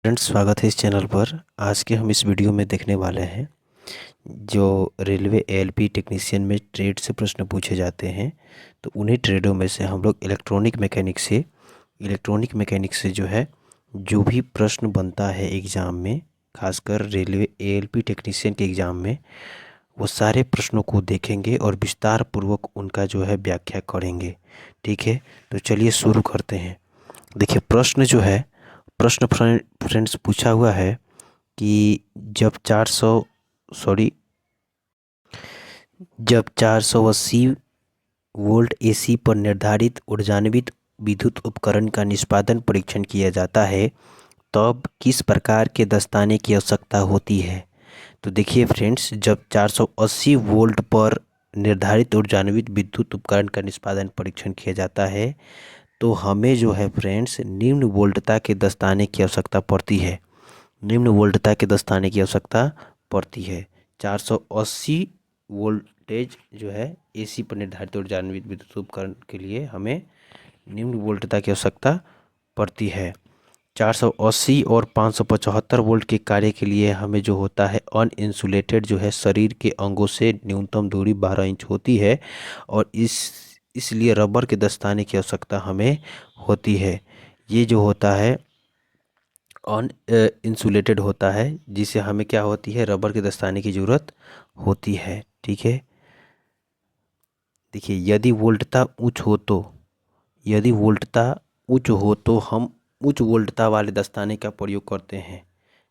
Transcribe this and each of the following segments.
Friends, स्वागत है इस चैनल पर। आज के हम इस वीडियो में देखने वाले हैं जो रेलवे एएलपी टेक्नीशियन में ट्रेड से प्रश्न पूछे जाते हैं। तो उन्हीं ट्रेडों में से हम लोग इलेक्ट्रॉनिक मैकेनिक से जो है जो भी प्रश्न बनता है एग्ज़ाम में, खासकर रेलवे एएलपी टेक्नीशियन के एग्ज़ाम में, वो सारे प्रश्नों को देखेंगे और विस्तार पूर्वक उनका जो है व्याख्या करेंगे। ठीक है, तो चलिए शुरू करते हैं। देखिए प्रश्न फ्रेंड्स पूछा हुआ है कि सॉरी जब 480 वोल्ट एसी पर निर्धारित ऊर्जान्वित विद्युत उपकरण का निष्पादन परीक्षण किया जाता है, तब किस प्रकार के दस्ताने की आवश्यकता होती है। तो देखिए फ्रेंड्स, जब 480 वोल्ट पर निर्धारित ऊर्जान्वित विद्युत उपकरण का निष्पादन परीक्षण किया जाता है, तो हमें जो है फ्रेंड्स निम्न वोल्टता के दस्ताने की आवश्यकता पड़ती है। निम्न वोल्टता के दस्ताने की आवश्यकता पड़ती है। 480 वोल्टेज जो है एसी पर निर्धारित ऊर्जान्वित विद्युत उपकरण के लिए हमें निम्न वोल्टता की आवश्यकता पड़ती है। 480 और 575 वोल्ट के कार्य के लिए हमें जो होता है अनइंसुलेटेड जो है शरीर के अंगों से न्यूनतम दूरी 12 इंच होती है, और इसलिए रबर के दस्ताने की आवश्यकता हमें होती है। ये जो होता है अन इंसुलेटेड होता है, जिसे हमें क्या होती है, रबर के दस्ताने की ज़रूरत होती है। ठीक है, देखिए यदि वोल्टता उच्च हो तो हम उच्च वोल्टता वाले दस्ताने का प्रयोग करते हैं।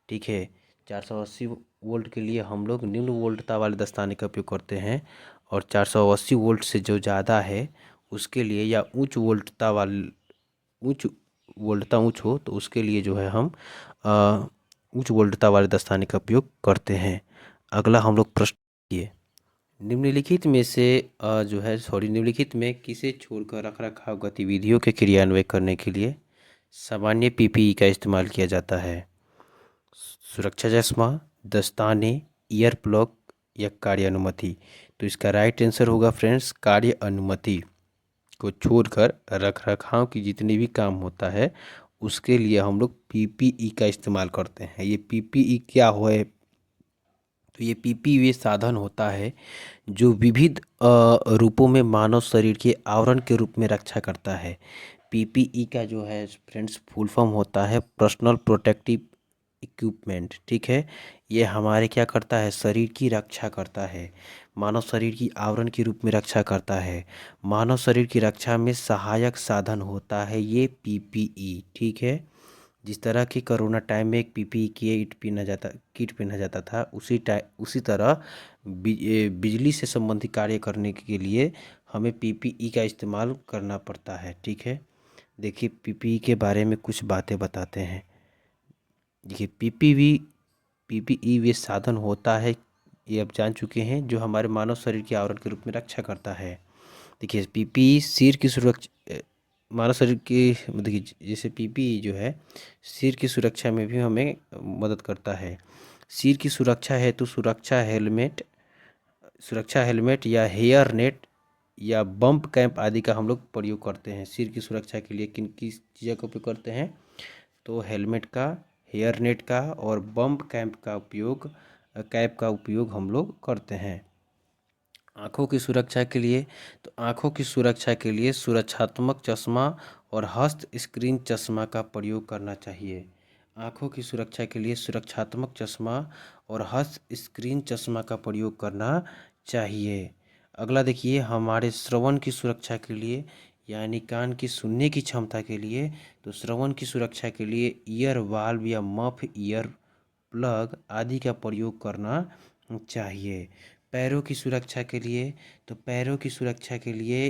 ठीक है, 480 वोल्ट के लिए हम लोग निम्न वोल्टता वाले दस्ताने का उपयोग करते हैं, और 480 वोल्ट से जो ज़्यादा है उसके लिए, या उच्च वोल्टता उच्च हो तो उसके लिए जो है हम उच्च वोल्टता वाले दस्ताने का उपयोग करते हैं। अगला हम लोग प्रश्न किए, निम्नलिखित में किसे छोड़कर रखरखाव गतिविधियों के क्रियान्वयन करने के लिए सामान्य पीपीई का इस्तेमाल किया जाता है। सुरक्षा चश्मा, दस्ताने, ईयर प्लग या कार्य अनुमति। तो इसका राइट आंसर होगा फ्रेंड्स कार्य अनुमति को छोड़कर रखरखाव की जितनी भी काम होता है उसके लिए हम लोग पीपीई का इस्तेमाल करते हैं। ये पीपीई क्या है? तो ये पीपीई वे साधन होता है जो विविध रूपों में मानव शरीर के आवरण के रूप में रक्षा करता है। पीपीई का जो है फ्रेंड्स फुल फॉर्म होता है पर्सनल प्रोटेक्टिव इक्विपमेंट। ठीक है, ये हमारे क्या करता है, शरीर की रक्षा करता है, मानव शरीर की आवरण के रूप में रक्षा करता है, मानव शरीर की रक्षा में सहायक साधन होता है ये पीपीई। ठीक है, जिस तरह की कोरोना टाइम में एक पीपीई किट पहना जाता था, उसी तरह बिजली से संबंधित कार्य करने के लिए हमें पीपीई का इस्तेमाल करना पड़ता है। ठीक है, देखिए पीपीई के बारे में कुछ बातें बताते हैं। देखिए पीपीई वे साधन होता है, ये आप जान चुके हैं, जो हमारे मानव शरीर के आवरण के रूप में रक्षा करता है। देखिए पीपीई सिर की सुरक्षा, मानव शरीर की, देखिए जैसे पीपीई जो है सिर की सुरक्षा में भी हमें मदद करता है। सिर की सुरक्षा हेतु सुरक्षा हेलमेट या हेयर नेट या बम्प कैंप आदि का हम लोग प्रयोग करते हैं। सिर की सुरक्षा के लिए किन किस चीज़ों का उपयोग करते हैं? तो हेलमेट का, हेयर नेट का और बम्प कैप का उपयोग हम लोग करते हैं। आँखों की सुरक्षा के लिए, तो आँखों की सुरक्षा के लिए सुरक्षात्मक चश्मा और हस्त स्क्रीन चश्मा का प्रयोग करना चाहिए। आँखों की सुरक्षा के लिए सुरक्षात्मक चश्मा और हस्त स्क्रीन चश्मा का प्रयोग करना चाहिए। अगला देखिए, हमारे श्रवण की सुरक्षा के लिए, यानी कान की सुनने की क्षमता के लिए, तो श्रवण की सुरक्षा के लिए ईयर वाल्व या मफ ईयर प्लग आदि का प्रयोग करना चाहिए। पैरों की सुरक्षा के लिए, तो पैरों की सुरक्षा के लिए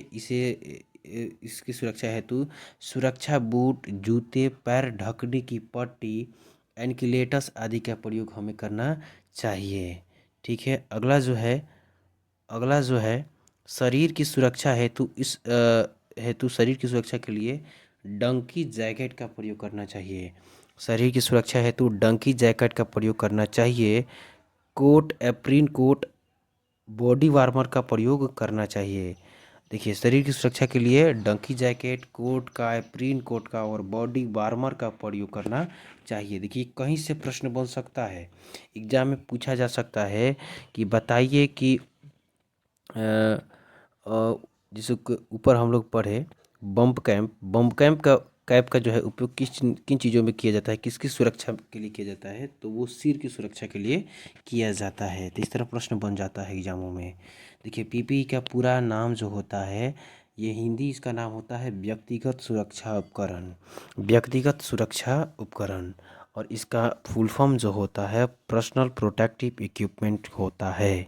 इसकी सुरक्षा हेतु सुरक्षा बूट, जूते, पैर ढकने की पट्टी, एंकिलेटस आदि का प्रयोग हमें करना चाहिए। ठीक है, अगला जो है शरीर की सुरक्षा हेतु शरीर की सुरक्षा के लिए डंकी जैकेट का प्रयोग करना चाहिए। शरीर की सुरक्षा हेतु डंकी जैकेट का प्रयोग करना चाहिए। Coat, apron coat, body warmer का प्रयोग करना चाहिए। देखिए, शरीर की सुरक्षा के लिए डंकी जैकेट, कोट का, प्रिंट कोट का और बॉडी वार्मर का प्रयोग करना चाहिए। देखिए, कहीं से प्रश्न बन सकता है, एग्जाम में पूछा जा सकता है कि बताइए कि अ, जिस ऊपर हम लोग पढ़े बम्प कैप का जो है उपयोग किन चीज़ों में किया जाता है, किसकी सुरक्षा के लिए किया जाता है, तो वो सिर की सुरक्षा के लिए किया जाता है। तो इस तरह प्रश्न बन जाता है एग्जामों में। देखिए, पीपीई का पूरा नाम जो होता है, ये हिंदी इसका नाम होता है व्यक्तिगत सुरक्षा उपकरण। व्यक्तिगत सुरक्षा उपकरण। और इसका फुल फॉर्म जो होता है पर्सनल प्रोटेक्टिव इक्विपमेंट होता है।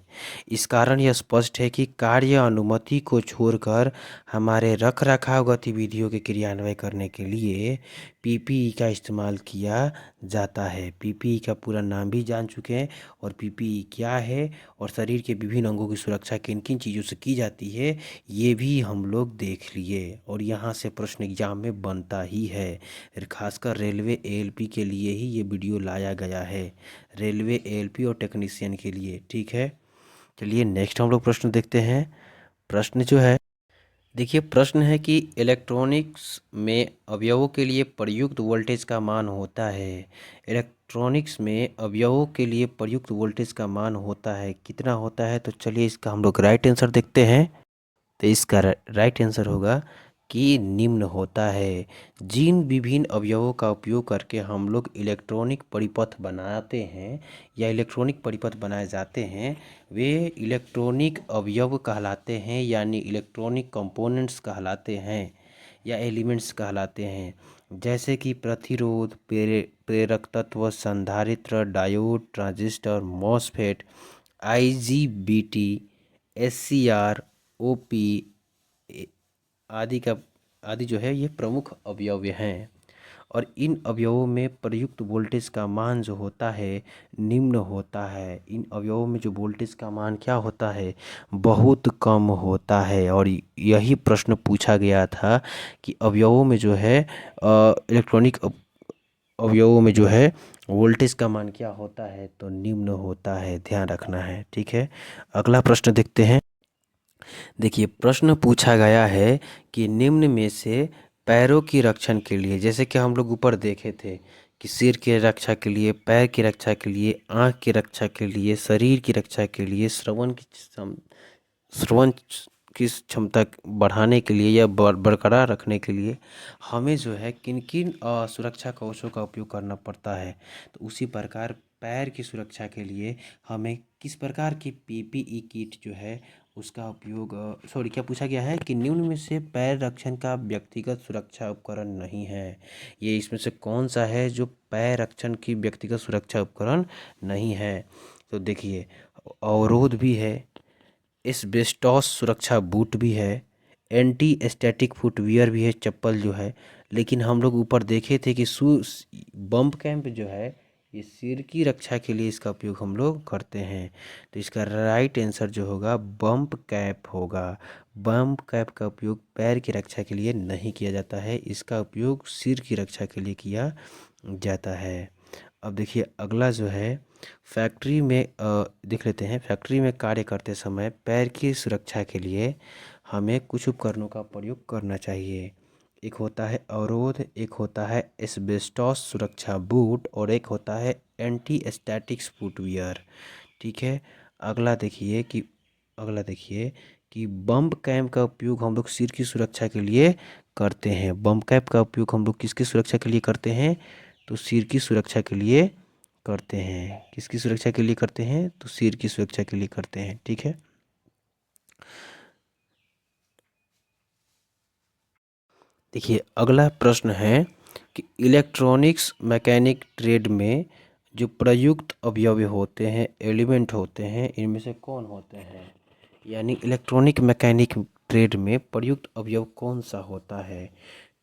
इस कारण यह स्पष्ट है कि कार्य अनुमति को छोड़कर हमारे रखरखाव गतिविधियों के क्रियान्वयन करने के लिए पीपीई का इस्तेमाल किया जाता है। पीपीई का पूरा नाम भी जान चुके हैं और पीपीई क्या है और शरीर के विभिन्न अंगों की सुरक्षा किन किन चीज़ों से की जाती है, ये भी हम लोग देख लिए। और यहाँ से प्रश्न एग्जाम में बनता ही है। खासकर रेलवे एएलपी के लिए ही ये वीडियो लाया गया है, रेलवे एएलपी और टेक्नीशियन के लिए। ठीक है, चलिए नेक्स्ट हम लोग प्रश्न देखते हैं। प्रश्न जो है, देखिए प्रश्न है कि इलेक्ट्रॉनिक्स में अवयवों के लिए प्रयुक्त वोल्टेज का मान होता है। इलेक्ट्रॉनिक्स में अवयवों के लिए प्रयुक्त वोल्टेज का मान होता है, कितना होता है? तो चलिए इसका हम लोग राइट आंसर देखते हैं। तो इसका राइट आंसर होगा कि निम्न होता है। जिन विभिन्न अवयवों का उपयोग करके हम लोग इलेक्ट्रॉनिक परिपथ बनाते हैं या इलेक्ट्रॉनिक परिपथ बनाए जाते हैं, वे इलेक्ट्रॉनिक अवयव कहलाते हैं, यानी इलेक्ट्रॉनिक कंपोनेंट्स कहलाते हैं या एलिमेंट्स कहलाते हैं। जैसे कि प्रतिरोध, प्रेरक तत्व, संधारित्र, diode, transistor, MOSFET, IGBT, SCR, OP आदि का आदि जो है ये प्रमुख अवयव हैं। और इन अवयवों में प्रयुक्त वोल्टेज का मान जो होता है निम्न होता है। इन अवयवों में जो वोल्टेज का मान क्या होता है, बहुत कम होता है। और यही प्रश्न पूछा गया था कि अवयवों में जो है इलेक्ट्रॉनिक अवयवों में जो है वोल्टेज का मान क्या होता है, तो निम्न होता है, ध्यान रखना है। ठीक है, अगला प्रश्न देखते हैं। देखिए, प्रश्न पूछा गया है कि निम्न में से पैरों की रक्षण के लिए, जैसे कि हम लोग ऊपर देखे थे कि सिर की रक्षा के लिए, पैर की रक्षा के लिए, आँख की रक्षा के लिए, शरीर की रक्षा के लिए, श्रवण की क्षमता बढ़ाने के लिए या बरकरार रखने के लिए हमें जो है किन किन सुरक्षा कवचों का उपयोग करना पड़ता है। तो उसी प्रकार पैर की सुरक्षा के लिए हमें किस प्रकार की पीपीई किट जो है उसका उपयोग, सॉरी क्या पूछा गया है कि निम्न में से पैर रक्षण का व्यक्तिगत सुरक्षा उपकरण नहीं है। ये इसमें से कौन सा है जो पैर रक्षण की व्यक्तिगत सुरक्षा उपकरण नहीं है? तो देखिए, अवरोध भी है, एस्बेस्टॉस सुरक्षा बूट भी है, एंटी स्टैटिक फुटवियर भी है, चप्पल जो है। लेकिन हम लोग ऊपर देखे थे कि बम्प कैंप जो है ये सिर की रक्षा के लिए इसका उपयोग हम लोग करते हैं। तो इसका राइट आंसर जो होगा बम्प कैप होगा। बम्प कैप का उपयोग पैर की रक्षा के लिए नहीं किया जाता है, इसका उपयोग सिर की रक्षा के लिए किया जाता है। अब देखिए अगला जो है, फैक्ट्री में देख लेते हैं। फैक्ट्री में कार्य करते समय पैर की सुरक्षा के लिए हमें कुछ उपकरणों का प्रयोग करना चाहिए। एक होता है अवरोध, एक होता है एस्बेस्टॉस सुरक्षा बूट और एक होता है एंटी स्टैटिक्स फुटवियर। ठीक है, अगला देखिए कि बम्प कैप का उपयोग हम लोग सिर की सुरक्षा के लिए करते हैं। बम्प कैप का उपयोग हम लोग किसकी सुरक्षा के लिए करते हैं, तो सिर की सुरक्षा के लिए करते हैं। किसकी सुरक्षा के लिए करते हैं, तो सिर की सुरक्षा के लिए करते हैं। ठीक है, देखिए अगला प्रश्न है कि इलेक्ट्रॉनिक्स मैकेनिक ट्रेड में जो प्रयुक्त अवयव होते हैं, एलिमेंट होते हैं, इनमें से कौन होते हैं? यानी इलेक्ट्रॉनिक मैकेनिक ट्रेड में प्रयुक्त अवयव कौन सा होता है?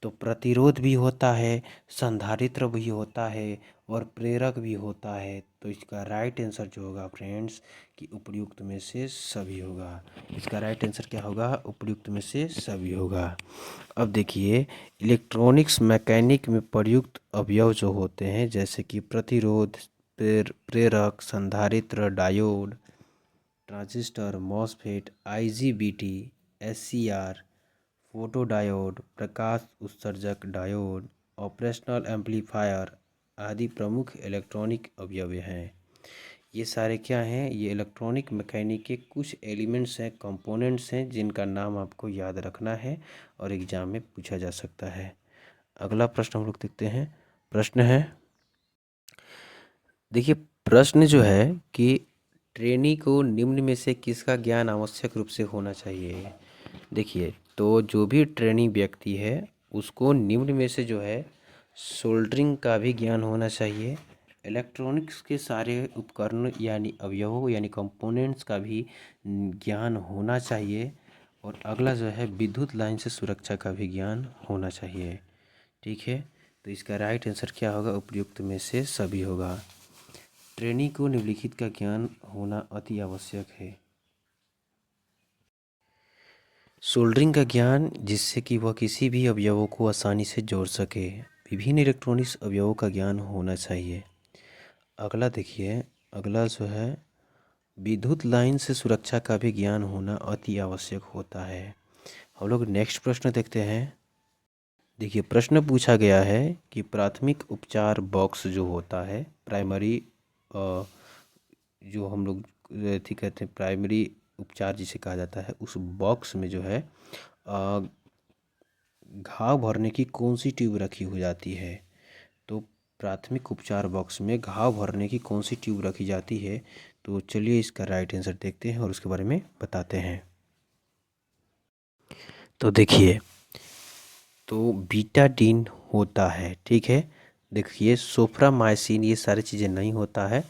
तो प्रतिरोध भी होता है, संधारित्र भी होता है और प्रेरक भी होता है। तो इसका राइट आंसर जो होगा फ्रेंड्स कि उपयुक्त में से सभी होगा। इसका राइट आंसर क्या होगा? उपयुक्त में से सभी होगा। अब देखिए, इलेक्ट्रॉनिक्स मैकेनिक में प्रयुक्त अवयव जो होते हैं जैसे कि प्रतिरोध, प्रेरक, संधारित्र, diode, transistor, MOSFET, IGBT, SCR, photo diode, प्रकाश उत्सर्जक डायोड, ऑपरेशनल एम्पलीफायर आदि प्रमुख इलेक्ट्रॉनिक अवयव हैं। ये सारे क्या हैं? ये इलेक्ट्रॉनिक मैकेनिक के कुछ एलिमेंट्स हैं, कंपोनेंट्स हैं, जिनका नाम आपको याद रखना है और एग्जाम में पूछा जा सकता है। अगला प्रश्न हम लोग देखते हैं। प्रश्न है, देखिए प्रश्न जो है कि ट्रेनी को निम्न में से किसका ज्ञान आवश्यक रूप से होना चाहिए। देखिए, तो जो भी ट्रेनी व्यक्ति है उसको निम्न में से जो है सोल्डरिंग का भी ज्ञान होना चाहिए, इलेक्ट्रॉनिक्स के सारे उपकरण यानी अवयवों यानी कंपोनेंट्स का भी ज्ञान होना चाहिए, और अगला जो है विद्युत लाइन से सुरक्षा का भी ज्ञान होना चाहिए। ठीक है, तो इसका राइट आंसर क्या होगा? उपयुक्त में से सभी होगा। ट्रेनी को निम्नलिखित का ज्ञान होना अति आवश्यक है। सोल्डरिंग का ज्ञान, जिससे कि वह किसी भी अवयवों को आसानी से जोड़ सके। विभिन्न इलेक्ट्रॉनिक्स अवयवों का ज्ञान होना चाहिए। अगला देखिए, अगला जो है विद्युत लाइन से सुरक्षा का भी ज्ञान होना अति आवश्यक होता है। हम लोग नेक्स्ट प्रश्न देखते हैं। देखिए प्रश्न पूछा गया है कि प्राथमिक उपचार बॉक्स जो होता है, प्राइमरी जो हम लोग ठीक कहते हैं प्राइमरी उपचार जिसे कहा जाता है, उस बॉक्स में जो है घाव भरने की कौन सी ट्यूब रखी हो जाती है। तो प्राथमिक उपचार बॉक्स में घाव भरने की कौन सी ट्यूब रखी जाती है। तो चलिए इसका राइट आंसर देखते हैं और उसके बारे में बताते हैं। तो देखिए, तो बीटाडीन होता है। ठीक है, देखिए सोफ्रामाइसिन ये सारी चीज़ें नहीं होता है।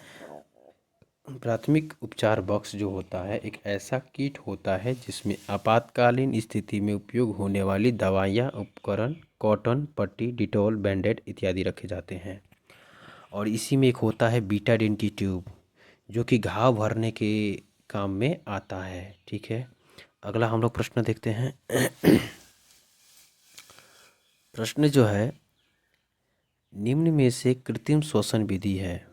प्राथमिक उपचार बॉक्स जो होता है एक ऐसा किट होता है जिसमें आपातकालीन स्थिति में उपयोग होने वाली दवाइयाँ, उपकरण, कॉटन पट्टी, डिटॉल, बैंडेड इत्यादि रखे जाते हैं। और इसी में एक होता है बीटाडिन की ट्यूब, जो कि घाव भरने के काम में आता है। ठीक है, अगला हम लोग प्रश्न देखते हैं। प्रश्न जो है, निम्न में से कृत्रिम श्वसन विधि है।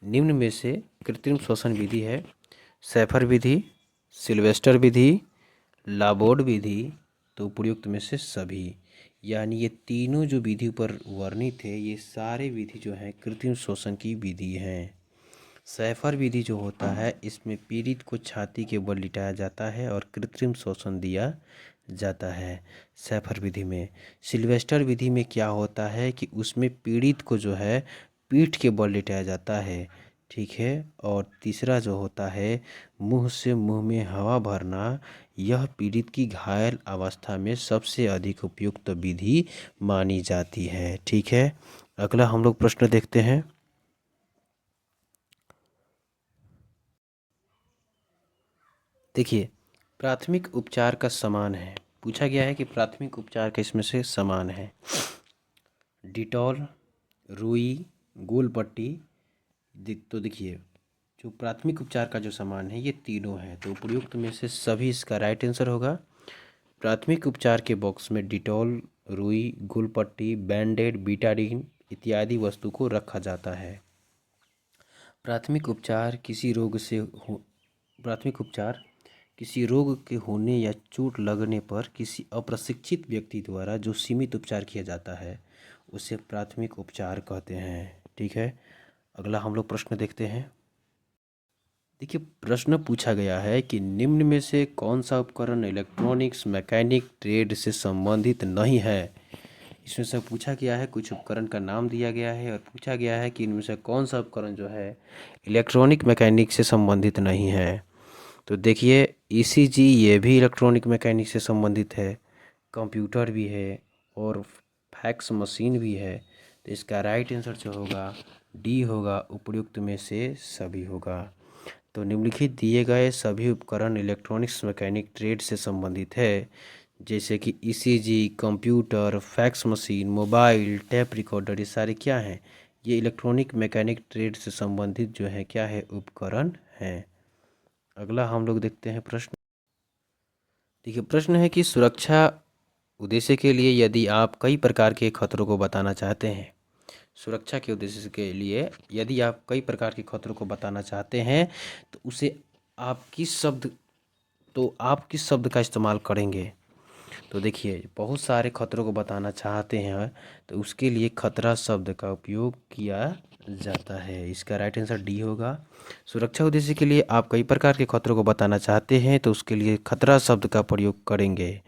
निम्न में से कृत्रिम श्वसन विधि है सैफर विधि, सिल्वेस्टर विधि, लाबोर्ड विधि। तो उपयुक्त में से सभी, यानी ये तीनों जो विधि पर वर्णित है ये सारे विधि जो हैं कृत्रिम श्वसन की विधि हैं। सैफर विधि जो होता है इसमें पीड़ित को छाती के बल लिटाया जाता है और कृत्रिम श्वसन दिया जाता है सैफर विधि में। सिल्वेस्टर विधि में क्या होता है कि उसमें पीड़ित को जो है पीठ के बल लिटाया जाता है। ठीक है, और तीसरा जो होता है मुंह से मुंह में हवा भरना, यह पीड़ित की घायल अवस्था में सबसे अधिक उपयुक्त विधि मानी जाती है। ठीक है, अगला हम लोग प्रश्न देखते हैं। देखिए, प्राथमिक उपचार का समान है, पूछा गया है कि प्राथमिक उपचार का इसमें से समान है। डिटॉल, रुई, गोल पट्टी। तो देखिए, जो प्राथमिक उपचार का जो सामान है ये तीनों है, तो उपयुक्त में से सभी इसका राइट आंसर होगा। प्राथमिक उपचार के बॉक्स में डिटॉल, रुई, गोल पट्टी, बैंडेड, बीटाडीन इत्यादि वस्तु को रखा जाता है। प्राथमिक उपचार किसी रोग से हो प्राथमिक उपचार किसी रोग के होने या चोट लगने पर किसी अप्रशिक्षित व्यक्ति द्वारा जो सीमित उपचार किया जाता है उसे प्राथमिक उपचार कहते हैं। ठीक है, अगला हम लोग प्रश्न देखते हैं। देखिए प्रश्न पूछा गया है कि निम्न में से कौन सा उपकरण इलेक्ट्रॉनिक्स मैकेनिक ट्रेड से संबंधित नहीं है। इसमें से पूछा गया है, कुछ उपकरण का नाम दिया गया है और पूछा गया है कि इनमें से कौन सा उपकरण जो है इलेक्ट्रॉनिक मैकेनिक से संबंधित नहीं है। तो देखिए ईसीजी ये भी इलेक्ट्रॉनिक मैकेनिक से संबंधित है, कंप्यूटर भी है और फैक्स मशीन भी है। तो इसका राइट आंसर जो होगा डी होगा, उपयुक्त में से सभी होगा। तो निम्नलिखित दिए गए सभी उपकरण इलेक्ट्रॉनिक्स मैकेनिक ट्रेड से संबंधित है, जैसे कि ECG, computer, fax machine, mobile, tape recorder, ये सारे क्या हैं? ये इलेक्ट्रॉनिक मैकेनिक ट्रेड से संबंधित जो है क्या है उपकरण हैं। अगला हम लोग देखते हैं प्रश्न। देखिए प्रश्न है कि सुरक्षा उद्देश्य के लिए यदि आप कई प्रकार के खतरों को बताना चाहते हैं सुरक्षा के उद्देश्य के लिए यदि आप कई प्रकार के खतरों को बताना चाहते हैं तो उसे आप किस शब्द का इस्तेमाल करेंगे। तो देखिए, बहुत सारे खतरों को बताना चाहते हैं तो उसके लिए खतरा शब्द का उपयोग किया जाता है। इसका राइट आंसर डी होगा। सुरक्षा उद्देश्य के लिए आप कई प्रकार के खतरों को बताना चाहते हैं तो उसके लिए खतरा शब्द का प्रयोग करेंगे।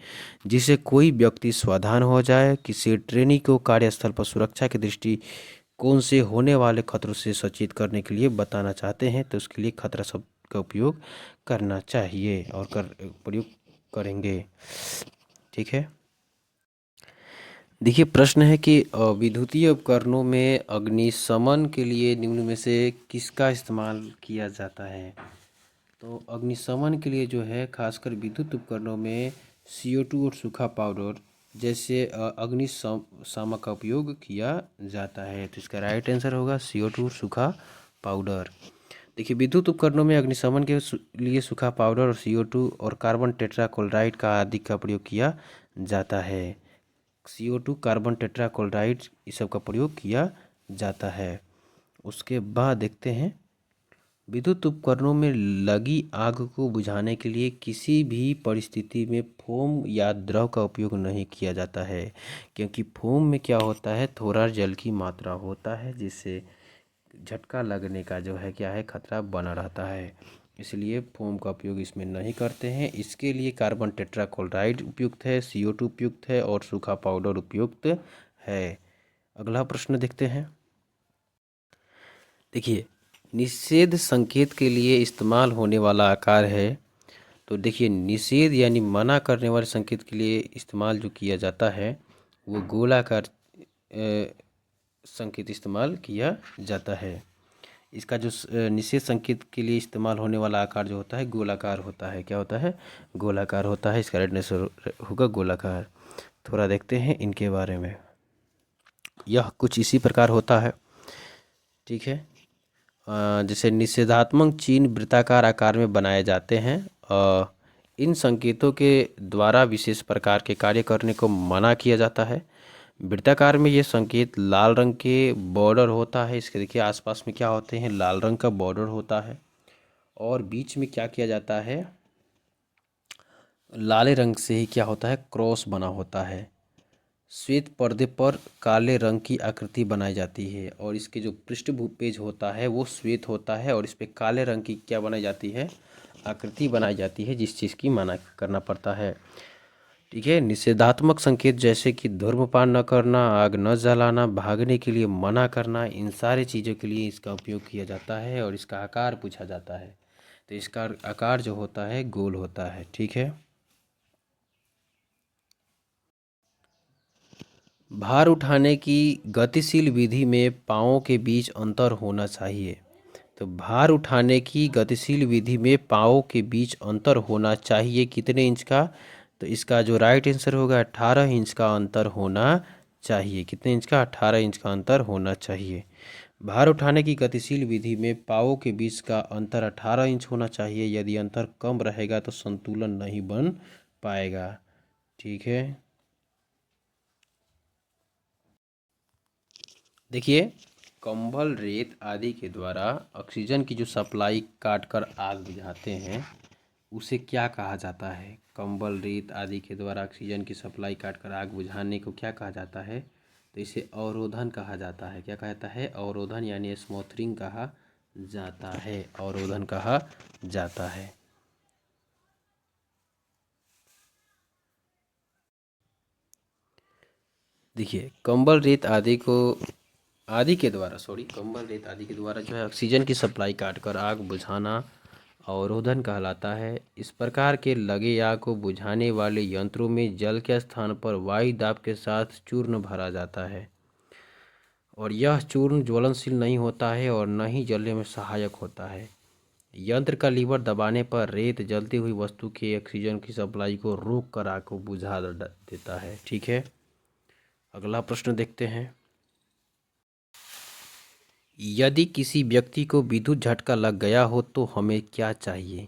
जिससे कोई व्यक्ति सावधान हो जाए। किसी ट्रेनी को कार्यस्थल पर सुरक्षा की दृष्टिकोण से होने वाले खतरों से सचेत करने के लिए बताना चाहते हैं तो उसके लिए खतरा शब्द का उपयोग करना चाहिए और प्रयोग करेंगे। ठीक है। देखिए, प्रश्न है कि विद्युतीय उपकरणों में अग्निशमन के लिए निम्न में से किसका इस्तेमाल किया जाता है। तो अग्निशमन के लिए जो है खासकर विद्युत उपकरणों में CO2 और सूखा पाउडर जैसे अग्निशामक का उपयोग किया जाता है। तो इसका राइट आंसर होगा CO2 और सूखा पाउडर। देखिए, विद्युत उपकरणों में अग्निशमन के लिए सूखा पाउडर और CO2 और कार्बन टेट्राक्लोराइड का आदि का प्रयोग किया जाता है। CO2 कार्बन टेट्राक्लोराइड इस सब का प्रयोग किया जाता है। उसके बाद देखते हैं, विद्युत उपकरणों में लगी आग को बुझाने के लिए किसी भी परिस्थिति में फोम या द्रव का उपयोग नहीं किया जाता है। क्योंकि फोम में क्या होता है, थोड़ा जल की मात्रा होता है जिससे झटका लगने का जो है क्या है खतरा बना रहता है। इसलिए फोम का उपयोग इसमें नहीं करते हैं। इसके लिए कार्बन टेट्राक्लोराइड उपयुक्त है, CO2 उपयुक्त है और सूखा पाउडर उपयुक्त है। अगला प्रश्न देखते हैं। देखिए, निषेध संकेत के लिए इस्तेमाल होने वाला आकार है। तो देखिए, निषेध यानी मना करने वाले संकेत के लिए इस्तेमाल जो किया जाता है वो गोलाकार संकेत इस्तेमाल किया जाता है। इसका जो निषेध संकेत के लिए इस्तेमाल होने वाला आकार जो होता है गोलाकार होता है। क्या होता है, गोलाकार होता है। इसका राइट आंसर होगा गोलाकार। थोड़ा देखते हैं इनके बारे में। यह कुछ इसी प्रकार होता है। ठीक है। जैसे निषेधात्मक चिन्ह वृत्ताकार आकार में बनाए जाते हैं। इन संकेतों के द्वारा विशेष प्रकार के कार्य करने को मना किया जाता है। वृत्ताकार में ये संकेत लाल रंग के बॉर्डर होता है। इसके देखिए आसपास में क्या होते हैं, लाल रंग का बॉर्डर होता है और बीच में क्या किया जाता है, लाले रंग से ही क्या होता है, क्रॉस बना होता है। श्वेत पर्दे पर काले रंग की आकृति बनाई जाती है और इसके जो पृष्ठभूमि पेज होता है वो श्वेत होता है और इस पे काले रंग की क्या बनाई जाती है, आकृति बनाई जाती है जिस चीज़ की मना करना पड़ता है। ठीक है। निषेधात्मक संकेत जैसे कि धूम्रपान न करना, आग न जलाना, भागने के लिए मना करना, इन सारी चीज़ों के लिए इसका उपयोग किया जाता है और इसका आकार पूछा जाता है। तो इसका आकार जो होता है गोल होता है। ठीक है। भार उठाने की गतिशील विधि में पाँवों के बीच अंतर होना चाहिए। तो भार उठाने की गतिशील विधि में पाँवों के बीच अंतर होना चाहिए कितने इंच का। तो इसका जो राइट आंसर होगा 18 इंच का अंतर होना चाहिए। कितने इंच का, 18 इंच का अंतर होना चाहिए। भार उठाने की गतिशील विधि में पाँवों के बीच का अंतर 18 इंच होना चाहिए। यदि अंतर कम रहेगा तो संतुलन नहीं बन पाएगा। ठीक है। देखिए, कंबल, रेत आदि के द्वारा ऑक्सीजन की जो सप्लाई काट कर आग बुझाते हैं उसे क्या कहा जाता है। कंबल, रेत आदि के द्वारा ऑक्सीजन की सप्लाई काट कर आग बुझाने को क्या कहा जाता है। तो इसे अवरोधन कहा जाता है। क्या कहता है, अवरोधन यानी स्मोथरिंग कहा जाता है। अवरोधन कहा जाता है। देखिए, कंबल, रेत आदि के द्वारा जो है ऑक्सीजन की सप्लाई काट कर आग बुझाना अवरोधन कहलाता है। इस प्रकार के लगे आग को बुझाने वाले यंत्रों में जल के स्थान पर वायु दाब के साथ चूर्ण भरा जाता है और यह चूर्ण ज्वलनशील नहीं होता है और न ही जलने में सहायक होता है। यंत्र का लीवर दबाने पर रेत जलती हुई वस्तु के ऑक्सीजन की सप्लाई को रोक कर आग को बुझा देता है। ठीक है। अगला प्रश्न देखते हैं। यदि किसी व्यक्ति को विद्युत झटका लग गया हो तो हमें क्या चाहिए।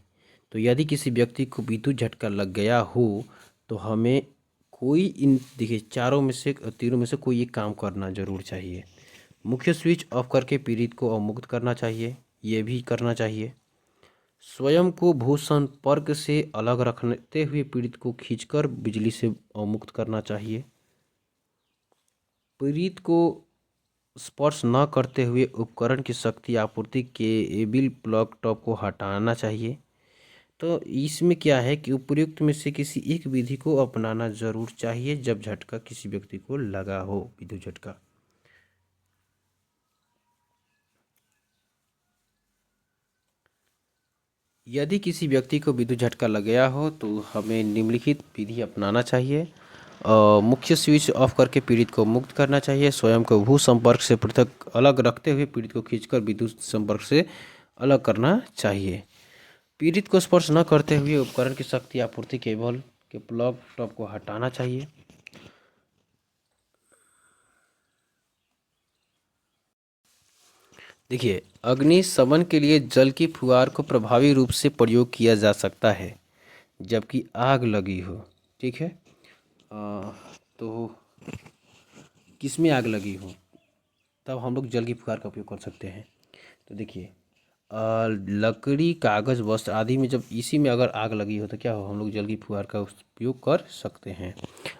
तो यदि किसी व्यक्ति को विद्युत झटका लग गया हो तो हमें कोई इन देखिए चारों में से तीनों में से कोई एक काम करना जरूर चाहिए। मुख्य स्विच ऑफ करके पीड़ित को अवमुक्त करना चाहिए, ये भी करना चाहिए। स्वयं को भू संपर्क से अलग रखते हुए पीड़ित को खींचकर बिजली से अवमुक्त करना चाहिए। पीड़ित को स्पर्श न करते हुए उपकरण की शक्ति आपूर्ति केबल प्लग टॉप को हटाना चाहिए। तो इसमें क्या है कि उपर्युक्त में से किसी एक विधि को अपनाना जरूर चाहिए जब झटका किसी व्यक्ति को लगा हो, विद्युत झटका। यदि किसी व्यक्ति को विद्युत झटका लग गया हो तो हमें निम्नलिखित विधि अपनाना चाहिए। मुख्य स्विच ऑफ करके पीड़ित को मुक्त करना चाहिए। स्वयं को भू संपर्क से पृथक अलग रखते हुए पीड़ित को खींचकर विद्युत संपर्क से अलग करना चाहिए। पीड़ित को स्पर्श न करते हुए उपकरण की शक्ति आपूर्ति केबल के प्लग टॉप को हटाना चाहिए। देखिए, अग्निशमन के लिए जल की फुहार को प्रभावी रूप से प्रयोग किया जा सकता है जबकि आग लगी हो। ठीक है, तो किसमें आग लगी हो तब हम लोग जल की फुहार का उपयोग कर सकते हैं। तो देखिए, लकड़ी, कागज़, वस्त्र आदि में जब इसी में अगर आग लगी हो तो क्या हो, हम लोग जल की फुहार का उपयोग कर सकते हैं।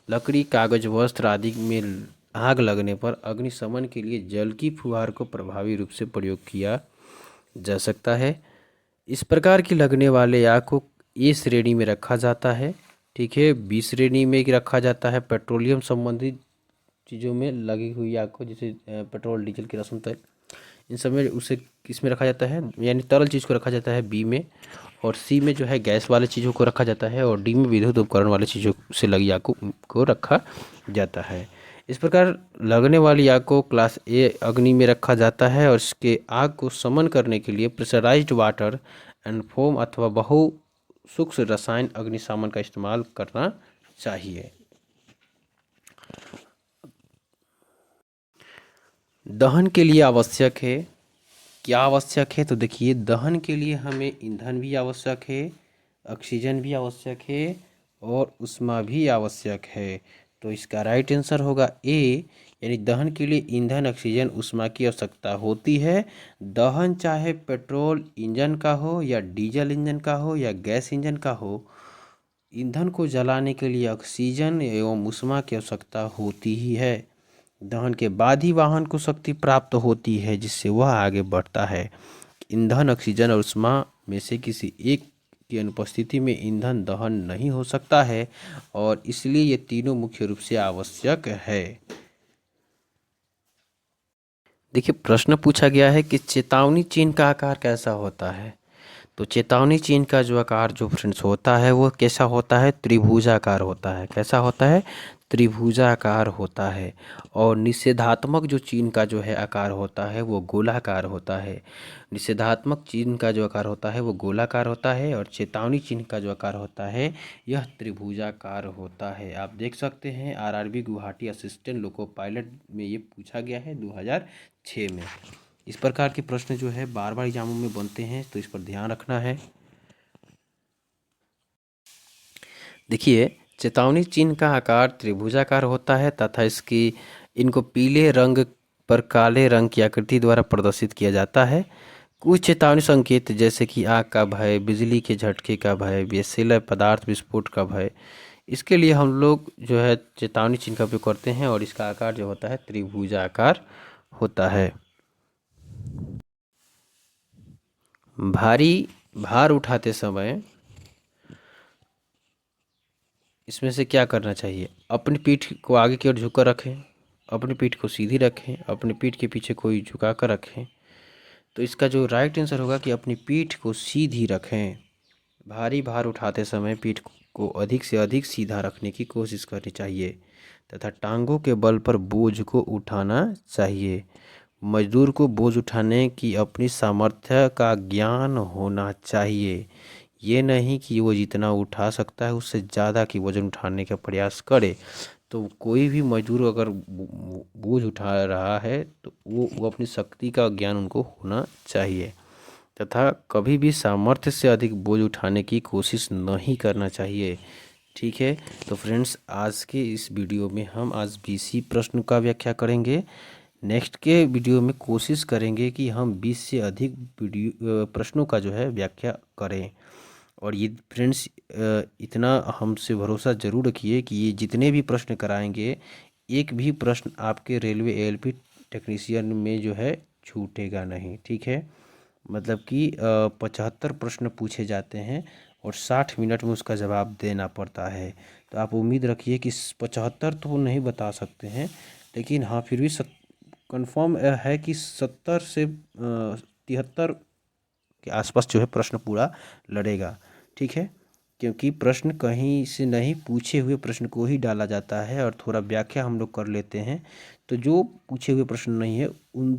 लकड़ी, कागज़, वस्त्र आदि में आग लगने पर अग्निशमन के लिए जल की फुहार को प्रभावी रूप से प्रयोग किया जा सकता है। इस प्रकार की लगने वाले आग को ए श्रेणी में रखा जाता है। ठीक है, बी श्रेणी में रखा जाता है पेट्रोलियम संबंधित चीज़ों में लगी हुई आग को, जैसे पेट्रोल, डीजल, केरोसिन तेल, इन सब में उसे किस में रखा जाता है, यानी तरल चीज़ को रखा जाता है बी में, और सी में जो है गैस वाले चीज़ों को रखा जाता है, और डी में विद्युत उपकरण वाले चीज़ों से लगी आग को रखा जाता है। इस प्रकार लगने वाली आग को क्लास ए अग्नि में रखा जाता है और इसके आग को शमन करने के लिए प्रेशराइज्ड वाटर एंड फोम अथवा बहु सूक्ष्म रसायन अग्निशमन का इस्तेमाल करना चाहिए। दहन के लिए आवश्यक है, क्या आवश्यक है, तो देखिए, दहन के लिए हमें ईंधन भी आवश्यक है, ऑक्सीजन भी आवश्यक है और ऊष्मा भी आवश्यक है। तो इसका राइट आंसर होगा ए, यानी दहन के लिए ईंधन, ऑक्सीजन, ऊष्मा की आवश्यकता होती है। दहन चाहे पेट्रोल इंजन का हो या डीजल इंजन का हो या गैस इंजन का हो, ईंधन को जलाने के लिए ऑक्सीजन एवं ऊष्मा की आवश्यकता होती ही है। दहन के बाद ही वाहन को शक्ति प्राप्त होती है जिससे वह आगे बढ़ता है। ईंधन, ऑक्सीजन और ऊष्मा में से किसी एक की अनुपस्थिति में ईंधन दहन नहीं हो सकता है और इसलिए ये तीनों मुख्य रूप से आवश्यक है। देखिए, प्रश्न पूछा गया है कि चेतावनी चिन्ह का आकार कैसा होता है। तो चेतावनी चिन्ह का जो आकार जो फ्रेंड्स होता है वो कैसा होता है, त्रिभुजाकार होता है। कैसा होता है, त्रिभुजाकार होता है। और निषेधात्मक जो चिन्ह का जो है आकार होता है वो गोलाकार होता है। निषेधात्मक चिन्ह का जो आकार होता है वो गोलाकार होता है और चेतावनी चिन्ह का जो आकार होता है यह त्रिभुजाकार होता है। आप देख सकते हैं RRB Guwahati assistant loco pilot में ये पूछा गया है 2006 में। इस प्रकार के प्रश्न जो है बार बार एग्जामों में बनते हैं, तो इस पर ध्यान रखना है। देखिए, चेतावनी चिन्ह का आकार त्रिभुजाकार होता है तथा इनको पीले रंग पर काले रंग की आकृति द्वारा प्रदर्शित किया जाता है। कुछ चेतावनी संकेत जैसे कि आग का भय, बिजली के झटके का भय, विषैले पदार्थ विस्फोट का भय, इसके लिए हम लोग जो है चेतावनी चिन्ह का उपयोग करते हैं और इसका आकार जो होता है त्रिभुजाकार होता है। भारी भार उठाते समय इसमें से क्या करना चाहिए, अपनी पीठ को आगे की ओर झुका रखें, अपनी पीठ को सीधी रखें, अपनी पीठ के पीछे कोई झुका कर रखें। तो इसका जो राइट आंसर होगा कि अपनी पीठ को सीधी रखें। भारी भार उठाते समय पीठ को अधिक से अधिक सीधा रखने की कोशिश करनी चाहिए तथा टांगों के बल पर बोझ को उठाना चाहिए। मजदूर को बोझ उठाने की अपनी सामर्थ्य का ज्ञान होना चाहिए। ये नहीं कि वो जितना उठा सकता है उससे ज़्यादा की वज़न उठाने का प्रयास करे। तो कोई भी मजदूर अगर बोझ उठा रहा है तो वो अपनी शक्ति का ज्ञान उनको होना चाहिए तथा कभी भी सामर्थ्य से अधिक बोझ उठाने की कोशिश नहीं करना चाहिए। ठीक है, तो फ्रेंड्स आज के इस वीडियो में हम आज बीसी प्रश्न का व्याख्या करेंगे। नेक्स्ट के वीडियो में कोशिश करेंगे कि हम 20 से अधिक वीडियो प्रश्नों का जो है व्याख्या करें। और ये फ्रेंड्स इतना हमसे भरोसा ज़रूर रखिए कि ये जितने भी प्रश्न कराएंगे एक भी प्रश्न आपके रेलवे एएलपी टेक्नीशियन में जो है छूटेगा नहीं, ठीक है। मतलब कि 75 प्रश्न पूछे जाते हैं और 60 मिनट में उसका जवाब देना पड़ता है। तो आप उम्मीद रखिए कि 75 तो नहीं बता सकते हैं, लेकिन हाँ फिर भी कंफर्म है कि 70 से 73 के आसपास जो है प्रश्न पूरा लड़ेगा, ठीक है। क्योंकि प्रश्न कहीं से नहीं, पूछे हुए प्रश्न को ही डाला जाता है और थोड़ा व्याख्या हम लोग कर लेते हैं। तो जो पूछे हुए प्रश्न नहीं है उन